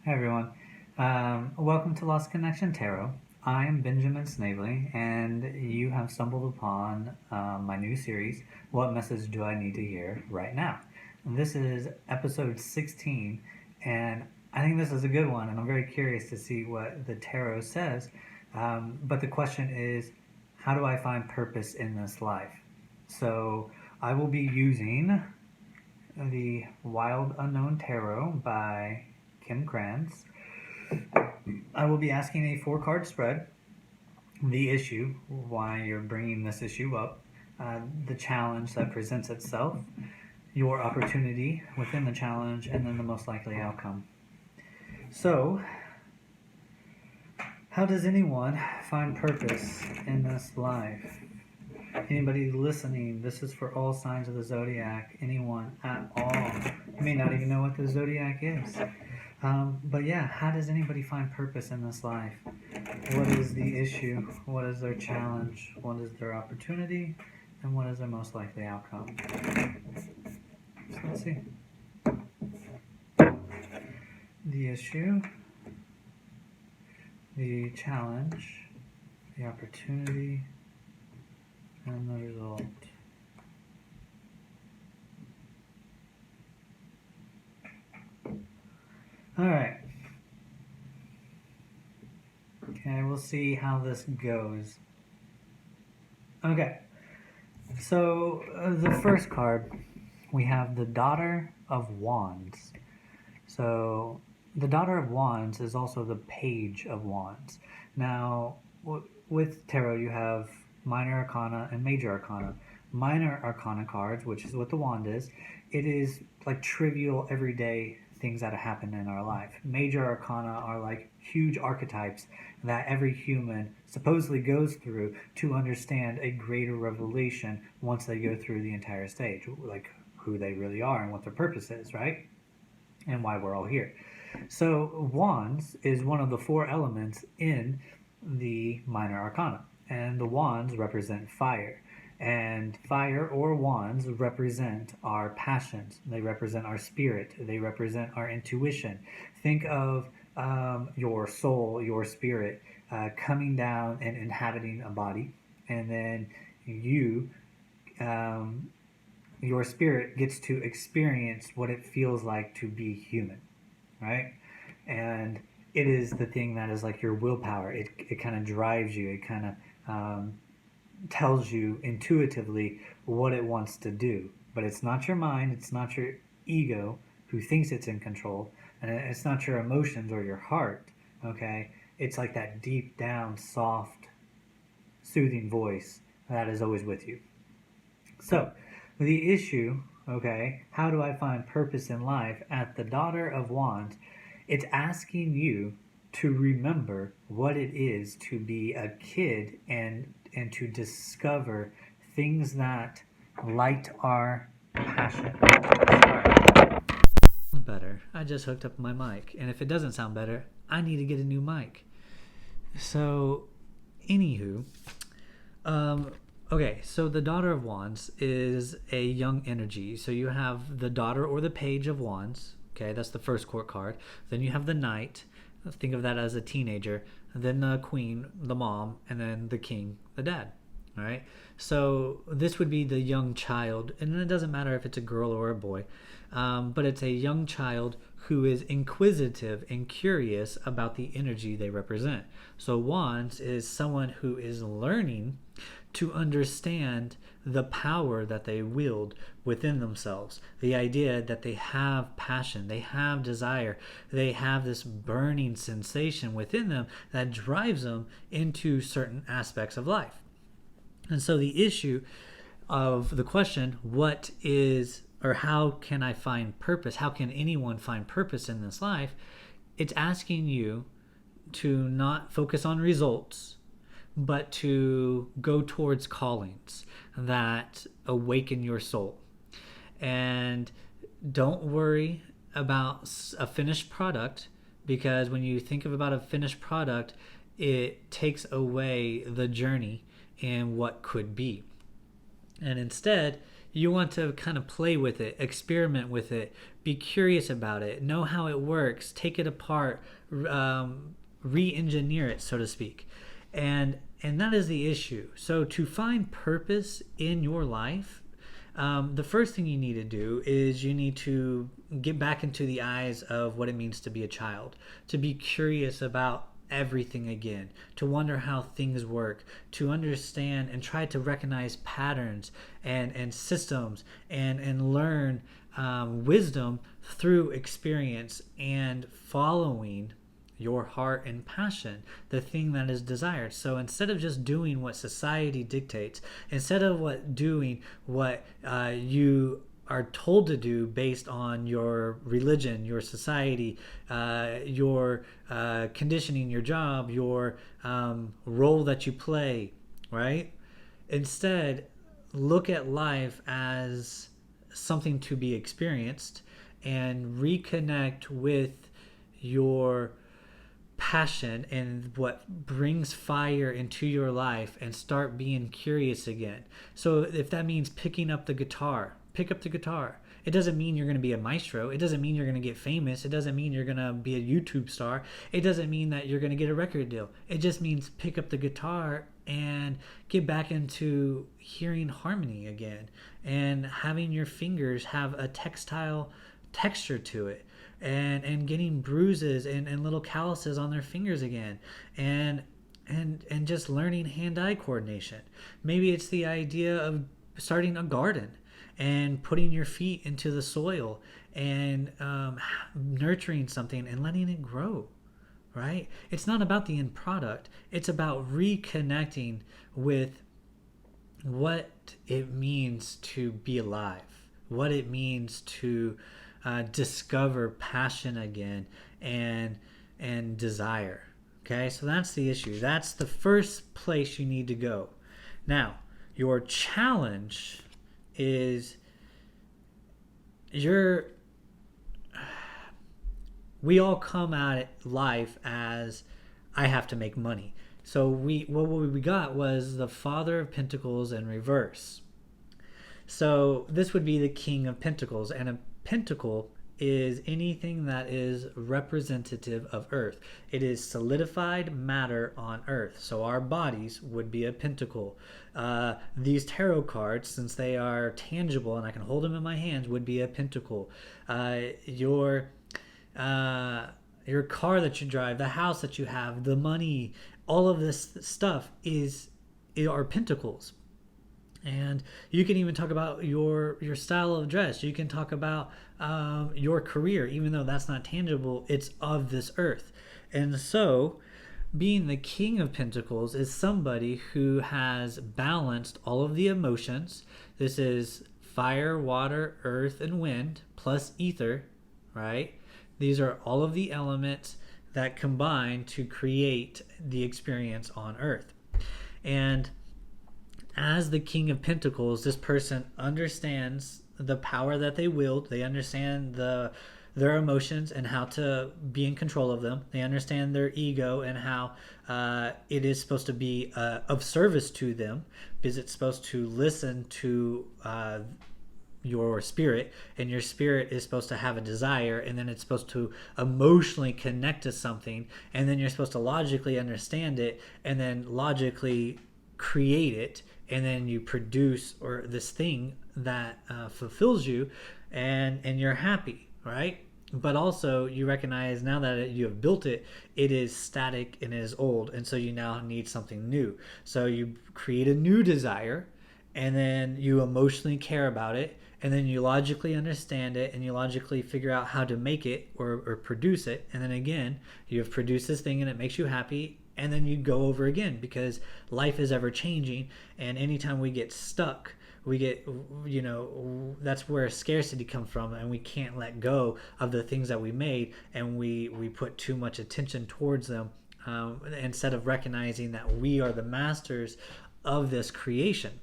Hi everyone. Welcome to Lost Connection Tarot. I am Benjamin Snavely, and you have stumbled upon my new series, What Message Do I Need to Hear Right Now? And this is episode 16, and I think this is a good one, and I'm very curious to see what the tarot says. But the question is, how do I find purpose in this life? So I will be using the Wild Unknown Tarot by Kim Kranz. I will be asking a 4-card spread, the issue, why you're bringing this issue up, the challenge that presents itself, your opportunity within the challenge, and then the most likely outcome. So, how does anyone find purpose in this life? Anybody listening, this is for all signs of the zodiac, anyone at all. You may not even know what the zodiac is. But yeah, how does anybody find purpose in this life? What is the issue? What is their challenge? What is their opportunity? And what is their most likely outcome? So let's see. The issue, the challenge, the opportunity, and the result. Alright. Okay, we'll see how this goes. Okay. So, the first card, we have the Daughter of Wands. So, the Daughter of Wands is also the Page of Wands. Now, with tarot, you have Minor Arcana and Major Arcana. Minor Arcana cards, which is what the wand is, it is like trivial, everyday things that happen in our life. Major Arcana are like huge archetypes that every human supposedly goes through to understand a greater revelation once they go through the entire stage, like who they really are and what their purpose is, right? And why we're all here. So wands is one of the 4 elements in the Minor Arcana, and the wands represent fire. And fire or wands represent our passions. They represent our spirit. They represent our intuition. Think of your soul, your spirit, coming down and inhabiting a body, and then you, your spirit gets to experience what it feels like to be human, right? And it is the thing that is like your willpower. It kind of drives you. It kind of tells you intuitively what it wants to do. But it's not your mind, it's not your ego who thinks it's in control, and it's not your emotions or your heart, okay? It's like that deep down, soft, soothing voice that is always with you. So, the issue, okay, how do I find purpose in life at the Daughter of Wands? It's asking you to remember what it is to be a kid and to discover things that light our passion. Sorry. Better. I just hooked up my mic, and if it doesn't sound better, I need to get a new mic. So, anywho, okay, so the Daughter of Wands is a young energy. So you have the Daughter or the Page of Wands. Okay, that's the first court card. Then you have the Knight. Think of that as a teenager. Then the Queen, the mom, and then the King, the dad. All right. So this would be the young child, and it doesn't matter if it's a girl or a boy, but it's a young child who is inquisitive and curious about the energy they represent. So Wands is someone who is learning to understand the power that they wield within themselves. The idea that they have passion, they have desire, they have this burning sensation within them that drives them into certain aspects of life. And so the issue of the question, what is, or how can I find purpose? How can anyone find purpose in this life? It's asking you to not focus on results, but to go towards callings that awaken your soul. And don't worry about a finished product, because when you think about a finished product, it takes away the journey and what could be. And instead, You want to kind of play with it, experiment with it, be curious about it, know how it works, take it apart, re-engineer it, so to speak. And that is the issue. So to find purpose in your life, the first thing you need to do is you need to get back into the eyes of what it means to be a child, to be curious about everything again, to wonder how things work, to understand and try to recognize patterns and systems and learn wisdom through experience and following your heart and passion, the thing that is desired. So instead of just doing what society dictates, instead of doing what you are told to do based on your religion, your society, your conditioning, your job, your role that you play, right? Instead, look at life as something to be experienced and reconnect with your passion and what brings fire into your life and start being curious again. So if that means picking up the guitar, pick up the guitar. It doesn't mean you're going to be a maestro. It doesn't mean you're going to get famous. It doesn't mean you're going to be a YouTube star. It doesn't mean that you're going to get a record deal. It just means pick up the guitar and get back into hearing harmony again and having your fingers have a textile texture to it, and getting bruises and little calluses on their fingers again, and just learning hand-eye coordination. Maybe it's the idea of starting a garden and putting your feet into the soil and nurturing something and letting it grow, right? It's not about the end product. It's about reconnecting with what it means to be alive, what it means to discover passion again and desire. Okay, so that's the issue. That's the first place you need to go. Now, your challenge is we all come at life as I have to make money. So what we got was the Father of Pentacles in reverse. So this would be the King of Pentacles, and a pentacle is anything that is representative of earth. It is solidified matter on earth. So our bodies would be a pentacle. These tarot cards, since they are tangible and I can hold them in my hands, would be a pentacle. Your car that you drive, the house that you have, the money, all of this stuff are pentacles. And you can even talk about your style of dress. You can talk about your career, even though that's not tangible. It's of this earth. And so being the King of Pentacles is somebody who has balanced all of the emotions. This is fire, water, earth, and wind, plus ether, right? These are all of the elements that combine to create the experience on earth. And as the King of Pentacles, this person understands the power that they wield. They understand their emotions and how to be in control of them. They understand their ego and how it is supposed to be of service to them, because it's supposed to listen to your spirit, and your spirit is supposed to have a desire, and then it's supposed to emotionally connect to something, and then you're supposed to logically understand it, and then logically create it, and then you produce or this thing that fulfills you, and you're happy, right? But also you recognize now that you have built it, it is static and it is old, and so you now need something new. So you create a new desire, and then you emotionally care about it, and then you logically understand it, and you logically figure out how to make it or produce it, and then again you have produced this thing and it makes you happy, and then you go over again, because life is ever changing, and anytime we get stuck, we get, that's where scarcity comes from, and we can't let go of the things that we made, and we put too much attention towards them instead of recognizing that we are the masters of this creation.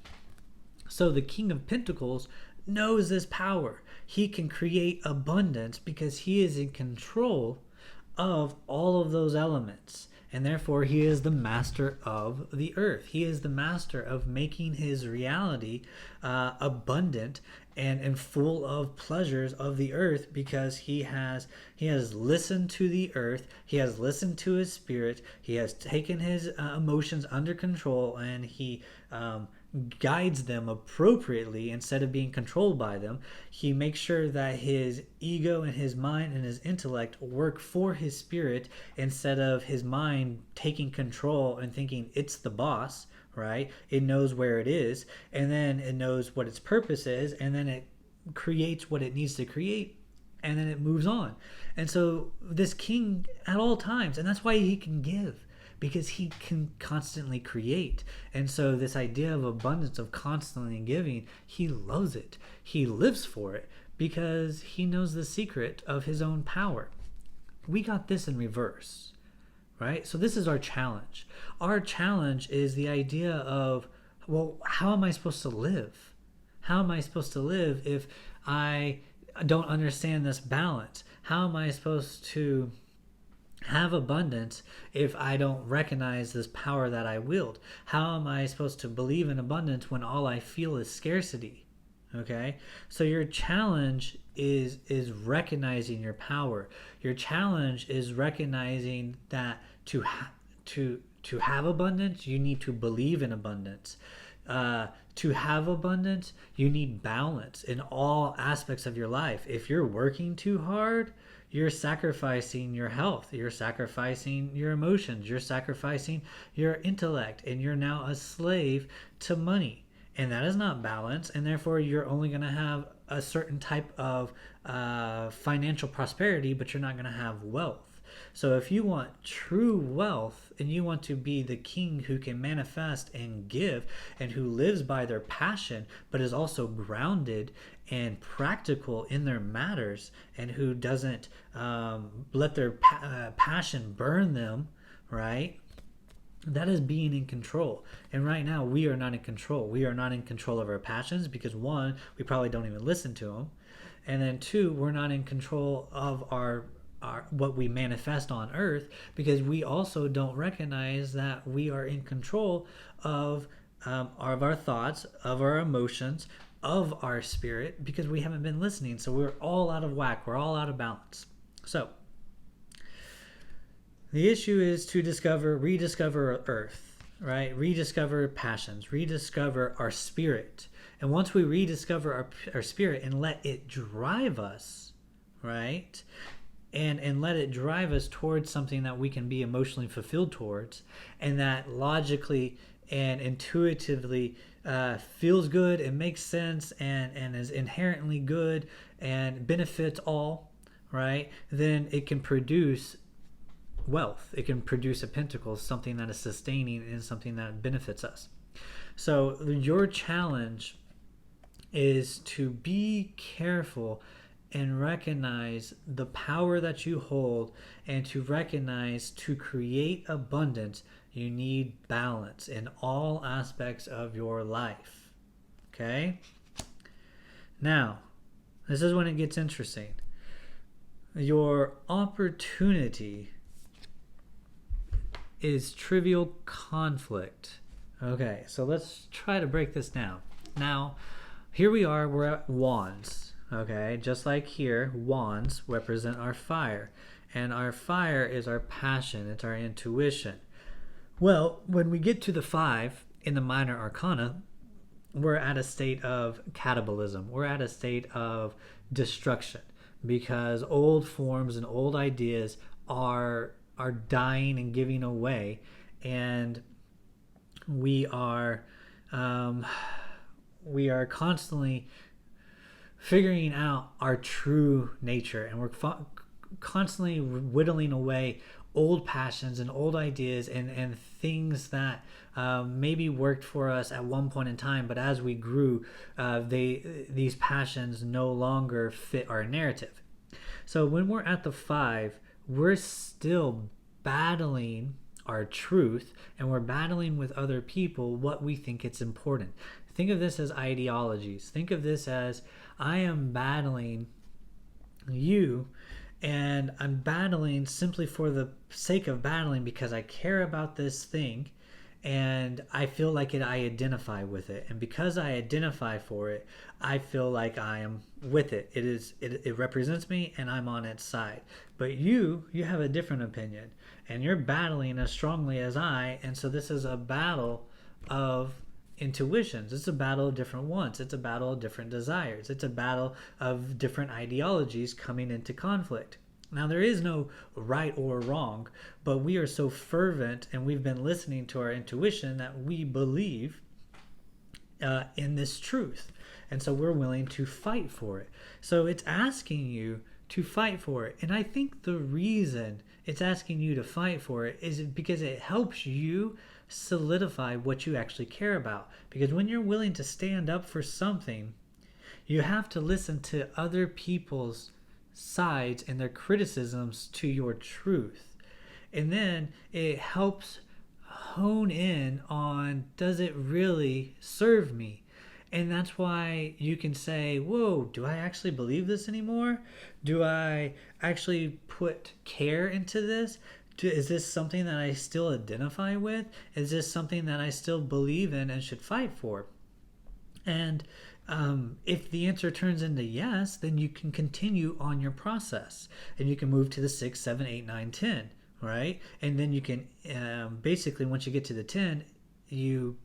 So the King of Pentacles knows this power. He can create abundance because he is in control of all of those elements. And therefore, he is the master of the earth. He is the master of making his reality abundant and full of pleasures of the earth, because he has listened to the earth. He has listened to his spirit. He has taken his emotions under control, and he guides them appropriately instead of being controlled by them. He makes sure that his ego and his mind and his intellect work for his spirit, instead of his mind taking control and thinking it's the boss, right? It knows where it is, and then it knows what its purpose is, and then it creates what it needs to create, and then it moves on. And so this king at all times, and that's why he can give, because he can constantly create. And so this idea of abundance, of constantly giving, he loves it. He lives for it, because he knows the secret of his own power. We got this in reverse, right? So this is our challenge. Our challenge is the idea of, well, how am I supposed to live? How am I supposed to live if I don't understand this balance? How am I supposed to have abundance if I don't recognize this power that I wield? How am I supposed to believe in abundance when all I feel is scarcity? Okay, so your challenge is recognizing your power. Your challenge is recognizing that to have abundance, you need to believe in abundance. To have abundance, you need balance in all aspects of your life. If you're working too hard, you're sacrificing your health, you're sacrificing your emotions, you're sacrificing your intellect, and you're now a slave to money. And that is not balance, and therefore you're only going to have a certain type of financial prosperity, but you're not going to have wealth. So if you want true wealth, and you want to be the king who can manifest and give, and who lives by their passion, but is also grounded and practical in their matters, and who doesn't let their passion burn them, right? That is being in control. And right now, we are not in control. We are not in control of our passions, because one, we probably don't even listen to them. And then two, we're not in control of our what we manifest on earth, because we also don't recognize that we are in control of our thoughts, of our emotions, of our spirit, because we haven't been listening. So we're all out of whack. We're all out of balance. So the issue is to rediscover earth, right? Rediscover passions, rediscover our spirit. And once we rediscover our spirit and let it drive us, right? And let it drive us towards something that we can be emotionally fulfilled towards, and that logically and intuitively feels good and makes sense and is inherently good and benefits all, right? Then it can produce wealth. It can produce a pentacle, something that is sustaining and something that benefits us. So your challenge is to be careful and recognize the power that you hold, and to recognize, to create abundance, you need balance in all aspects of your life. Okay? Now, this is when it gets interesting. Your opportunity is trivial conflict. Okay, so let's try to break this down. Now, here we are, we're at wands. Okay, just like here, wands represent our fire, and our fire is our passion, it's our intuition. Well, when we get to the 5 in the minor arcana, we're at a state of catabolism. We're at a state of destruction, because old forms and old ideas are dying and giving away, and we are constantly figuring out our true nature, and we're constantly whittling away old passions and old ideas and things that maybe worked for us at one point in time, but as we grew, these passions no longer fit our narrative. So when we're at the 5, we're still battling our truth, and we're battling with other people what we think it's important. Think of this as ideologies. Think of this as, I am battling you and I'm battling simply for the sake of battling because I care about this thing and I feel like I identify with it. And because I identify for it, I feel like I am with it. It represents me and I'm on its side. But you have a different opinion and you're battling as strongly as I. And so this is a battle of intuitions. It's a battle of different wants. It's a battle of different desires. It's a battle of different ideologies coming into conflict. Now, there is no right or wrong, but we are so fervent and we've been listening to our intuition that we believe in this truth. And so we're willing to fight for it. So it's asking you to fight for it. And I think the reason it's asking you to fight for it is because it helps you solidify what you actually care about. Because when you're willing to stand up for something, you have to listen to other people's sides and their criticisms to your truth. And then it helps hone in on, does it really serve me? And that's why you can say, whoa, do I actually believe this anymore? Do I actually put care into this? Is this something that I still identify with? Is this something that I still believe in and should fight for? And if the answer turns into yes, then you can continue on your process and you can move to the 6, 7, 8, 9, 10, right? And then you can basically, once you get to the 10, you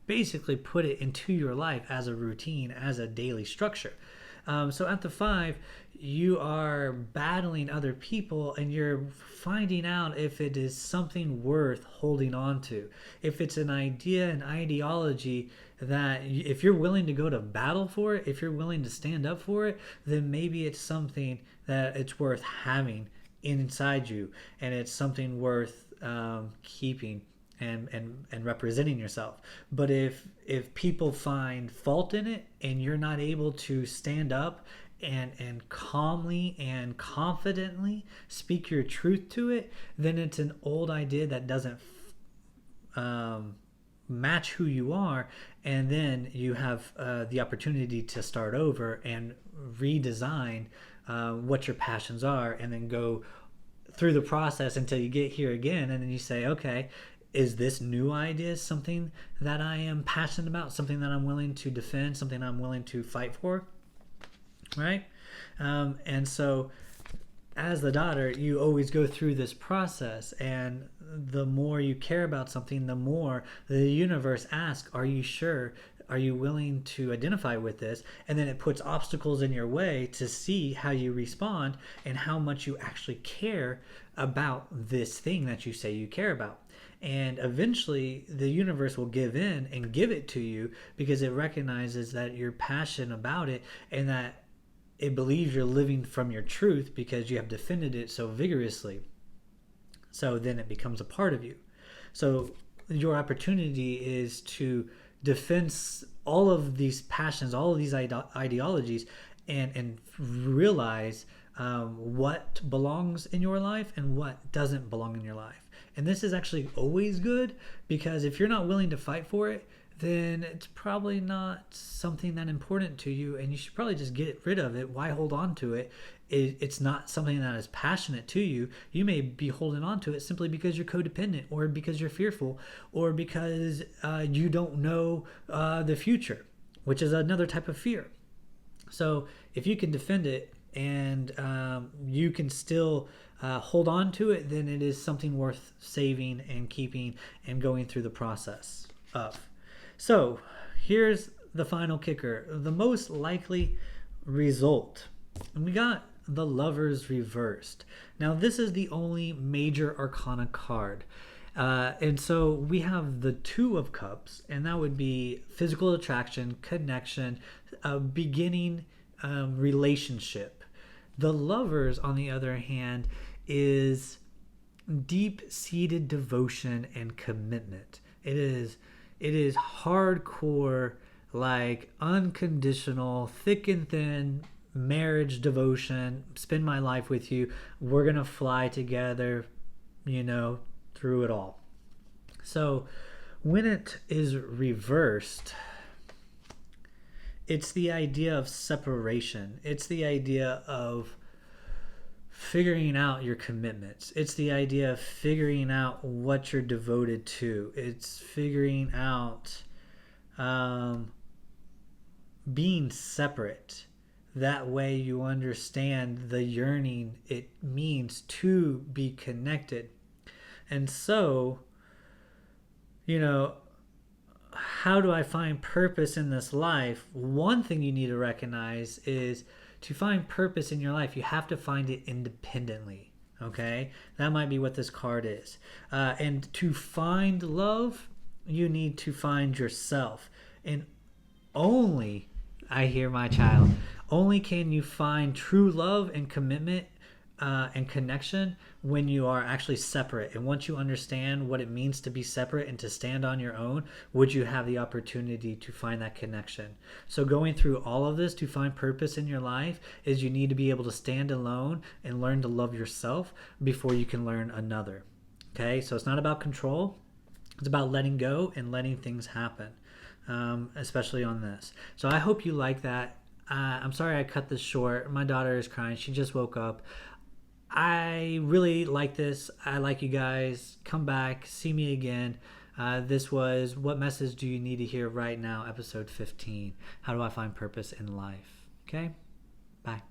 basically put it into your life as a routine, as a daily structure. So at the 5, you are battling other people and you're finding out if it is something worth holding on to. If it's an idea, an ideology that if you're willing to go to battle for it, if you're willing to stand up for it, then maybe it's something that it's worth having inside you and it's something worth keeping and representing yourself. But if people find fault in it and you're not able to stand up and calmly and confidently speak your truth to it, then it's an old idea that doesn't match who you are, and then you have the opportunity to start over and redesign what your passions are, and then go through the process until you get here again, and then you say, okay, is this new idea something that I am passionate about, something that I'm willing to defend, something I'm willing to fight for, right? And so as the daughter, you always go through this process, and the more you care about something, the more the universe asks, are you sure? Are you willing to identify with this? And then it puts obstacles in your way to see how you respond and how much you actually care about this thing that you say you care about. And eventually the universe will give in and give it to you because it recognizes that you're passionate about it and that it believes you're living from your truth because you have defended it so vigorously. So then it becomes a part of you. So your opportunity is to defend all of these passions, all of these ideologies, and realize what belongs in your life and what doesn't belong in your life. And this is actually always good, because if you're not willing to fight for it, then it's probably not something that important to you, and you should probably just get rid of it. Why hold on to it? It's not something that is passionate to you. You may be holding on to it simply because you're codependent, or because you're fearful, or because you don't know the future, which is another type of fear. So if you can defend it and you can still hold on to it, then it is something worth saving and keeping and going through the process of. So here's the final kicker, the most likely result. And we got the Lovers reversed. Now this is the only major arcana card. And so we have the Two of Cups, and that would be physical attraction, connection, beginning relationship. The Lovers, on the other hand, is deep-seated devotion and commitment. It is hardcore, like unconditional, thick and thin marriage devotion. Spend my life with you. We're gonna fly together, through it all. So when it is reversed, it's the idea of separation. It's the idea of figuring out your commitments. It's the idea of figuring out what you're devoted to. It's figuring out being separate. That way you understand the yearning it means to be connected. And so, how do I find purpose in this life? One thing you need to recognize is to find purpose in your life, you have to find it independently. Okay? That might be what this card is. And to find love, you need to find yourself. And only, I hear my child, only can you find true love and commitment and connection when you are actually separate. And once you understand what it means to be separate and to stand on your own, would you have the opportunity to find that connection. So going through all of this to find purpose in your life is you need to be able to stand alone and learn to love yourself before you can learn another. Okay, so it's not about control. It's about letting go and letting things happen, especially on this. So I hope you like that. I'm sorry I cut this short. My daughter is crying. She just woke up. I really like this. I like you guys. Come back. See me again. This was What Message Do You Need to Hear Right Now, episode 15. How do I find purpose in life? Okay? Bye.